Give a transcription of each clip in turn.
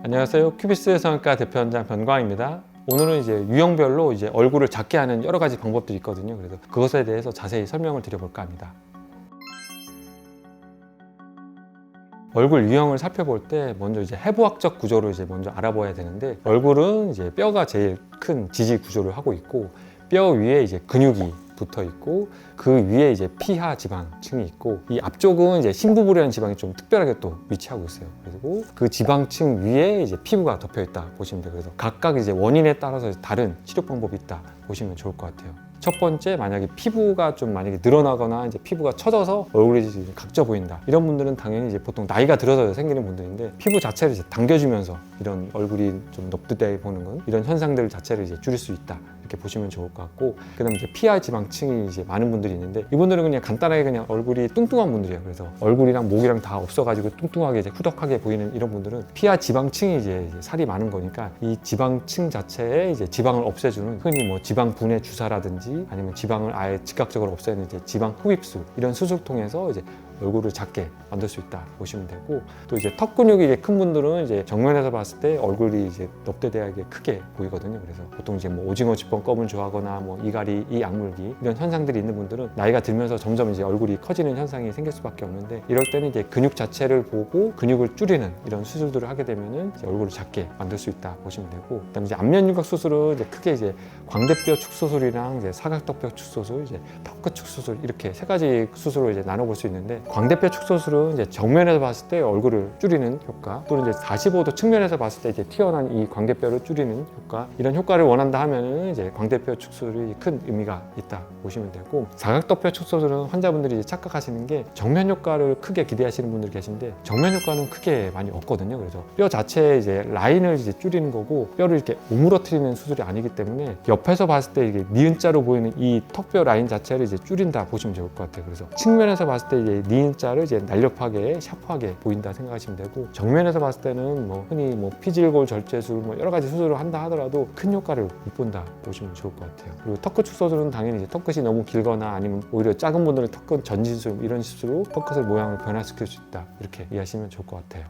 안녕하세요. 큐비스 성형외과 대표원장 변광입니다. 오늘은 이제 유형별로 이제 얼굴을 작게 하는 여러 가지 방법들이 있거든요. 그래서 그것에 대해서 자세히 설명을 드려볼까 합니다. 얼굴 유형을 살펴볼 때 먼저 이제 해부학적 구조를 이제 먼저 알아봐야 되는데, 얼굴은 이제 뼈가 제일 큰 지지 구조를 하고 있고, 뼈 위에 이제 근육이 붙어 있고, 그 위에 이제 피하 지방층이 있고, 이 앞쪽은 이제 심부부리한 지방이 좀 특별하게 또 위치하고 있어요. 그리고 그 지방층 위에 이제 피부가 덮여 있다 보시면 돼요. 그래서 각각 이제 원인에 따라서 다른 치료 방법이 있다 보시면 좋을 것 같아요. 첫 번째, 만약에 피부가 좀 만약에 늘어나거나 이제 피부가 처져서 얼굴이 지금 각져 보인다, 이런 분들은 당연히 이제 보통 나이가 들어서 생기는 분들인데, 피부 자체를 이제 당겨주면서 이런 얼굴이 좀 넙득해 보는 건, 이런 현상들 자체를 이제 줄일 수 있다, 이렇게 보시면 좋을 것 같고, 그다음에 이제 피하 지방층이 이제 많은 분들이 있는데, 이분들은 그냥 간단하게 그냥 얼굴이 뚱뚱한 분들이에요. 그래서 얼굴이랑 목이랑 다 없어가지고 뚱뚱하게 이제 후덕하게 보이는 이런 분들은 피하 지방층이 이제 살이 많은 거니까, 이 지방층 자체에 이제 지방을 없애주는, 흔히 뭐 지방 분해 주사라든지 아니면 지방을 아예 즉각적으로 없애는 이제 지방 흡입술, 이런 수술 통해서 이제 얼굴을 작게 만들 수 있다 보시면 되고, 또 이제 턱 근육이 큰 분들은 이제 정면에서 봤을 때 얼굴이 이제 넙대대하게 크게 보이거든요. 그래서 보통 이제 뭐 오징어 찌번 껌을 좋아하거나 뭐 이갈이, 이 악물기, 이런 현상들이 있는 분들은 나이가 들면서 점점 이제 얼굴이 커지는 현상이 생길 수밖에 없는데, 이럴 때는 이제 근육 자체를 보고 근육을 줄이는 이런 수술들을 하게 되면은 이제 얼굴을 작게 만들 수 있다 보시면 되고, 그다음에 이제 안면 윤곽 수술은 이제 크게 이제 광대뼈 축소술이랑 이제 사각턱뼈 축소술, 이제 턱끝 축소술, 이렇게 세 가지 수술로 이제 나눠볼 수 있는데, 광대뼈 축소술은 이제 정면에서 봤을 때 얼굴을 줄이는 효과, 또는 이제 45도 측면에서 봤을 때 이제 튀어나온 이 광대뼈를 줄이는 효과, 이런 효과를 원한다 하면은 이제 광대뼈 축소술이 큰 의미가 있다 보시면 되고, 사각턱뼈 축소술은 환자분들이 이제 착각하시는 게 정면 효과를 크게 기대하시는 분들이 계신데, 정면 효과는 크게 많이 없거든요. 그래서 뼈 자체에 이제 라인을 이제 줄이는 거고, 뼈를 이렇게 오므러뜨리는 수술이 아니기 때문에 옆에서 봤을 때 이게 니은자로 보이는 이 턱뼈 라인 자체를 이제 줄인다 보시면 좋을 것 같아요. 그래서 측면에서 봤을 때 이제 니은자를 이제 날렵하게 샤프하게 보인다 생각하시면 되고, 정면에서 봤을 때는 뭐 흔히 뭐 피질골 절제술, 뭐 여러 가지 수술을 한다 하더라도 큰 효과를 못 본다 보시면 좋을 것 같아요. 그리고 턱끝 축소술은 당연히 이제 턱끝이 너무 길거나 아니면 오히려 작은 분들은 턱끝 전진술, 이런 식으로 턱끝의 모양을 변화시킬 수 있다, 이렇게 이해하시면 좋을 것 같아요.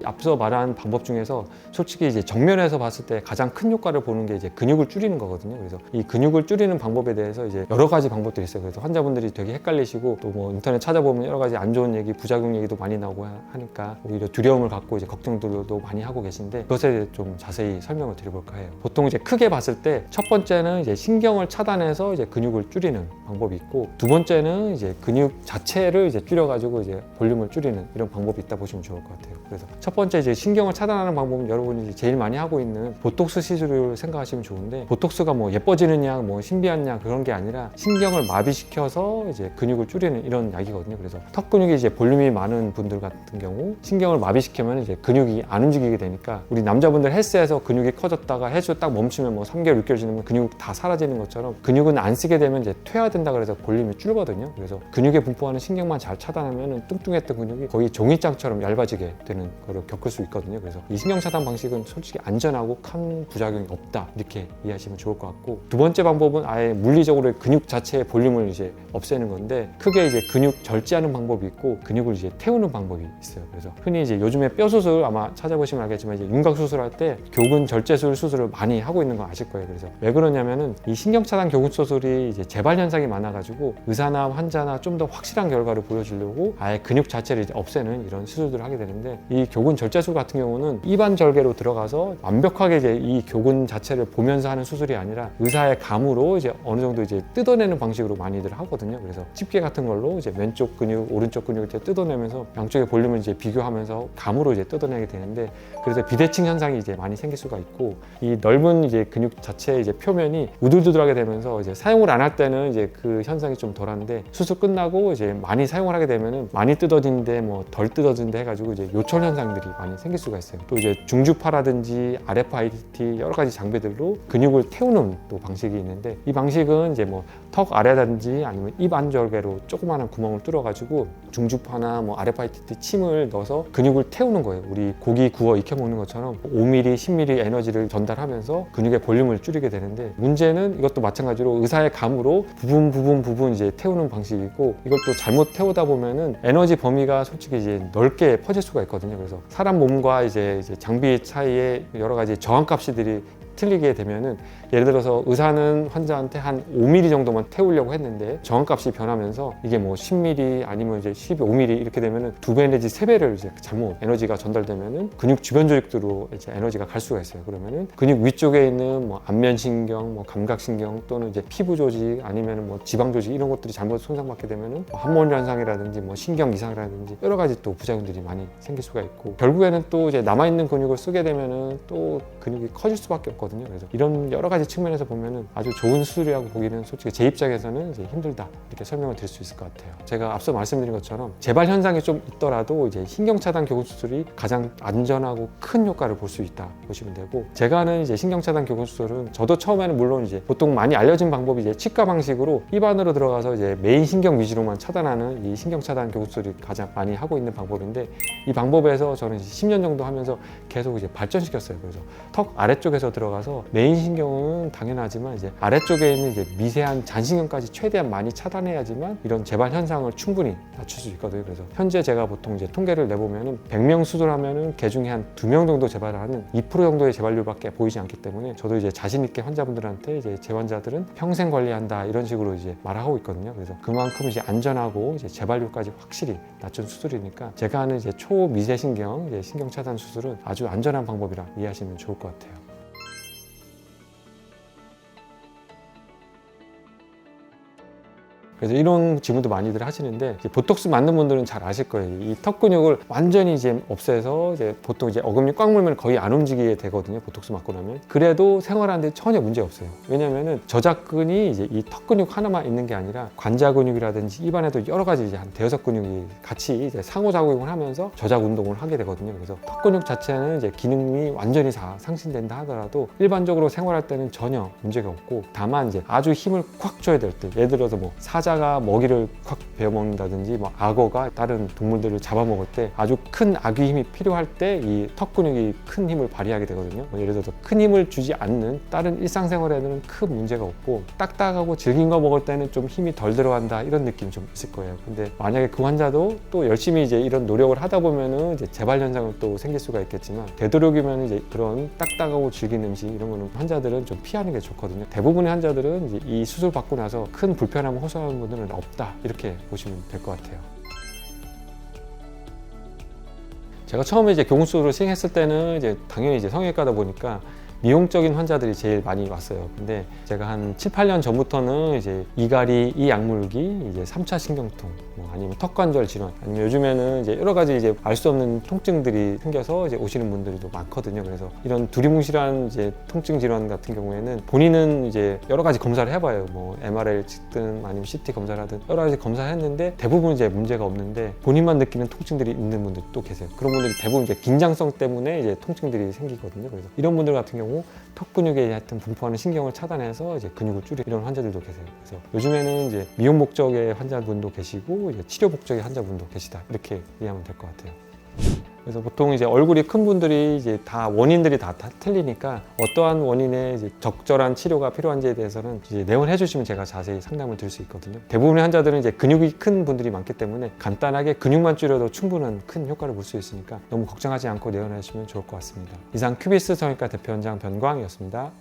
앞서 말한 방법 중에서 솔직히 이제 정면에서 봤을 때 가장 큰 효과를 보는 게 이제 근육을 줄이는 거거든요. 그래서 이 근육을 줄이는 방법에 대해서 이제 여러 가지 방법들이 있어요. 그래서 환자분들이 되게 헷갈리시고, 또 뭐 인터넷 찾아보면 여러 가지 안 좋은 얘기, 부작용 얘기도 많이 나오고 하니까 오히려 두려움을 갖고 이제 걱정들도 많이 하고 계신데, 그것에 대해 좀 자세히 설명을 드려볼까 해요. 보통 이제 크게 봤을 때 첫 번째는 이제 신경을 차단해서 이제 근육을 줄이는 방법이 있고, 두 번째는 이제 근육 자체를 이제 줄여가지고 이제 볼륨을 줄이는 이런 방법이 있다 보시면 좋을 것 같아요. 그래서 첫 번째 이제 신경을 차단하는 방법은 여러분이 이제 제일 많이 하고 있는 보톡스 시술을 생각하시면 좋은데, 보톡스가 뭐 예뻐지는 약, 뭐 신비한 약, 그런 게 아니라 신경을 마비시켜서 이제 근육을 줄이는 이런 약이거든요. 그래서 턱 근육이 이제 볼륨이 많은 분들 같은 경우 신경을 마비시키면 이제 근육이 안 움직이게 되니까, 우리 남자분들 헬스에서 근육이 커졌다가 헬스 딱 멈추면 뭐 3개월, 6개월 지나면 근육 다 사라지는 것처럼, 근육은 안 쓰게 되면 이제 퇴화된다 그래서 볼륨이 줄거든요. 그래서 근육에 분포하는 신경만 잘 차단하면 뚱뚱했던 근육이 거의 종이장처럼 얇아지게 되는 거를 겪을 수 있거든요. 그래서 이 신경 차단 방식은 솔직히 안전하고 큰 부작용이 없다, 이렇게 이해하시면 좋을 것 같고, 두 번째 방법은 아예 물리적으로 근육 자체의 볼륨을 이제 없애는 건데, 크게 이제 근육 절제하는 방법이 있고 근육을 이제 태우는 방법이 있어요. 그래서 흔히 이제 요즘에 뼈 수술 아마 찾아보시면 알겠지만, 이제 윤곽 수술할 때 교근 절제술 수술을 많이 하고 있는 거 아실 거예요. 그래서 왜 그러냐면은 이 신경 차단 교근 수술이 이제 재발 현상이 많아가지고 의사나 환자나 좀 더 확실한 결과를 보여주려고 아예 근육 자체를 이제 없애는 이런 수술들을 하게 되는데, 이 교근 절제술 같은 경우는 입안 절개로 들어가서 완벽하게 이제 이 교근 자체를 보면서 하는 수술이 아니라 의사의 감으로 이제 어느 정도 이제 뜯어내는 방식으로 많이들 하거든요. 그래서 집게 같은 걸로 이제 왼쪽 근육, 오른쪽 근육을 이제 뜯어내면서 양쪽의 볼륨을 이제 비교하면서 감으로 이제 뜯어내게 되는데, 그래서 비대칭 현상이 이제 많이 생길 수가 있고, 이 넓은 이제 근육 자체의 이제 표면이 우들두들하게 되면서 이제 사용을 안 할 때는 이제 그 현상이 좀 덜한데, 수술 끝나고 이제 많이 사용을 하게 되면은 많이 뜯어진데 뭐 덜 뜯어진데 해가지고 이제 요철 현상들이 많이 생길 수가 있어요. 또 이제 중주파라든지 RFIDT 여러 가지 장비들로 근육을 태우는 또 방식이 있는데, 이 방식은 이제 뭐 턱 아래라든지 아니면 입 안절개로 조그마한 구멍을 뚫어가지고 중주파나 뭐 아랫파이트 침을 넣어서 근육을 태우는 거예요. 우리 고기 구워 익혀 먹는 것처럼 5mm, 10mm 에너지를 전달하면서 근육의 볼륨을 줄이게 되는데, 문제는 이것도 마찬가지로 의사의 감으로 부분 이제 태우는 방식이고, 이걸 또 잘못 태우다 보면은 에너지 범위가 솔직히 이제 넓게 퍼질 수가 있거든요. 그래서 사람 몸과 이제 장비 사이에 여러 가지 저항값들이 틀리게 되면은, 예를 들어서 의사는 환자한테 한 5mm 정도만 태우려고 했는데 저항값이 변하면서 이게 뭐 10mm 아니면 이제 15mm 이렇게 되면은 2배 내지 3배를 이제 잘못 에너지가 전달되면은 근육 주변 조직도로 이제 에너지가 갈 수가 있어요. 그러면은 근육 위쪽에 있는 뭐 안면신경, 뭐 감각신경 또는 이제 피부 조직 아니면은 뭐 지방 조직 이런 것들이 잘못 손상받게 되면은 뭐 항문 현상이라든지 뭐 신경 이상이라든지 여러 가지 또 부작용들이 많이 생길 수가 있고, 결국에는 또 이제 남아있는 근육을 쓰게 되면은 또 근육이 커질 수밖에 없거든요. 그래서 이런 여러 가지 측면에서 보면은 아주 좋은 수술이라고 보기는 솔직히 제 입장에서는 이제 힘들다 이렇게 설명을 드릴 수 있을 것 같아요. 제가 앞서 말씀드린 것처럼 재발 현상이 좀 있더라도 이제 신경차단 교근 수술이 가장 안전하고 큰 효과를 볼 수 있다 보시면 되고, 제가 하는 이제 신경차단 교근 수술은 저도 처음에는 물론 이제 보통 많이 알려진 방법이 이제 치과 방식으로 입 안으로 들어가서 이제 메인 신경 위주로만 차단하는 이 신경차단 교근 수술이 가장 많이 하고 있는 방법인데, 이 방법에서 저는 이제 10년 정도 하면서 계속 이제 발전시켰어요. 그래서 턱 아래쪽에서 들어가서 메인 신경은 당연하지만 이제 아래쪽에 있는 이제 미세한 잔신경까지 최대한 많이 차단해야지만 이런 재발 현상을 충분히 낮출 수 있거든요. 그래서 현재 제가 보통 이제 통계를 내보면은 100명 수술하면은 그 중에 한 2명 정도 재발을 하는 2% 정도의 재발률밖에 보이지 않기 때문에, 저도 이제 자신 있게 환자분들한테 이제 제 환자들은 평생 관리한다 이런 식으로 이제 말하고 있거든요. 그래서 그만큼 이제 안전하고 이제 재발률까지 확실히 낮춘 수술이니까, 제가 하는 이제 초미세신경 이제 신경 차단 수술은 아주 안전한 방법이라 이해하시면 좋을 것 같아요. 그래서 이런 질문도 많이들 하시는데, 이제 보톡스 맞는 분들은 잘 아실 거예요. 이 턱 근육을 완전히 이제 없애서 이제 보통 이제 어금니 꽉 물면 거의 안 움직이게 되거든요. 보톡스 맞고 나면. 그래도 생활하는데 전혀 문제 없어요. 왜냐면은 저작근이 이제 이 턱 근육 하나만 있는 게 아니라 관자 근육이라든지 입안에도 여러 가지 이제 한 대여섯 근육이 같이 이제 상호작용을 하면서 저작 운동을 하게 되거든요. 그래서 턱 근육 자체는 이제 기능이 완전히 다 상실된다 하더라도 일반적으로 생활할 때는 전혀 문제가 없고, 다만 이제 아주 힘을 콱 줘야 될 때, 예를 들어서 뭐 사자가 먹이를 콱 베어먹는다든지 뭐 악어가 다른 동물들을 잡아먹을 때 아주 큰 악의 힘이 필요할 때 이 턱 근육이 큰 힘을 발휘하게 되거든요. 뭐 예를 들어서 큰 힘을 주지 않는 다른 일상생활에는 큰 문제가 없고, 딱딱하고 질긴 거 먹을 때는 좀 힘이 덜 들어간다 이런 느낌이 좀 있을 거예요. 근데 만약에 그 환자도 또 열심히 이제 이런 노력을 하다 보면은 이제 재발 현상은 또 생길 수가 있겠지만, 되도록이면 이제 그런 딱딱하고 질긴 음식 이런 거는 환자들은 좀 피하는 게 좋거든요. 대부분의 환자들은 이제 이 수술 받고 나서 큰 불편함을 호소하는 분들은 없다 이렇게 보시면 될 것 같아요. 제가 처음에 이제 교근수술을 시행했을 때는 이제 당연히 이제 성형외과다 보니까 미용적인 환자들이 제일 많이 왔어요. 근데 제가 한 7, 8년 전부터는 이제 이갈이, 이약물기, 이제 3차 신경통, 뭐 아니면 턱관절 질환, 아니면 요즘에는 이제 여러 가지 이제 알 수 없는 통증들이 생겨서 이제 오시는 분들도 많거든요. 그래서 이런 두리뭉실한 이제 통증 질환 같은 경우에는 본인은 이제 여러 가지 검사를 해봐요. 뭐 MRI 찍든 아니면 CT 검사를 하든 여러 가지 검사를 했는데 대부분 이제 문제가 없는데, 본인만 느끼는 통증들이 있는 분들 또 계세요. 그런 분들이 대부분 이제 긴장성 때문에 이제 통증들이 생기거든요. 그래서 이런 분들 같은 경우 턱 근육에 하여튼 분포하는 신경을 차단해서 이제 근육을 줄이는 이런 환자들도 계세요. 그래서 요즘에는 이제 미용 목적의 환자분도 계시고 이제 치료 목적의 환자분도 계시다 이렇게 이해하면 될 것 같아요. 그래서 보통 이제 얼굴이 큰 분들이 이제 다 원인들이 다 틀리니까 어떠한 원인에 이제 적절한 치료가 필요한지에 대해서는 이제 내원해 주시면 제가 자세히 상담을 드릴 수 있거든요. 대부분의 환자들은 이제 근육이 큰 분들이 많기 때문에 간단하게 근육만 줄여도 충분한 큰 효과를 볼 수 있으니까 너무 걱정하지 않고 내원해 주시면 좋을 것 같습니다. 이상 큐비스 성형외과 대표원장 변광이었습니다.